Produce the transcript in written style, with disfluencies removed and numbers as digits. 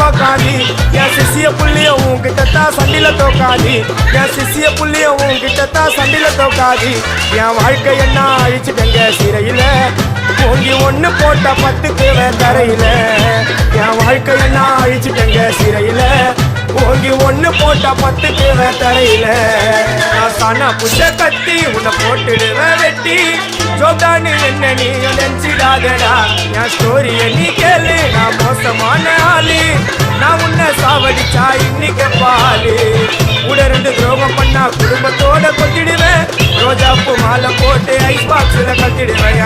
பார்க்காது என் சிசிய புள்ளிய உன்கிட்டத்தான் சண்டில தோக்காது என் சிசிய புள்ளிய உன்கிட்டத்தான் சண்டில தோக்காது என் வாழ்க்கை என்ன அழிச்சுட்டங்க சிறையில ஓங்கி ஒண்ணு போட்ட 10க்கு தரையில என் வாழ்க்கை என்ன அழிச்சுட்டங்க சிறையில ஓங்கி ஒண்ணு போட்ட 10க்கு தரையில நான் சானா புஷ கத்தி உன்னை போட்டுடுவேன் வெட்டி ஜோதானு என்ன நீ நினைச்சிடாதடா என் ஸ்டோரிய நீ கேளு நான் மோசமான ஆளு நான் உன்னை சாவடிச்சா இன்னைக்கு பாலு கூட 2 துரோகம் பண்ணா குடும்பத்தோட கொத்திடுவேன் ரோஜாப்பு மாலை போட்டு ஐஸ் பாக்ஸ்ல கட்டிடுவேன்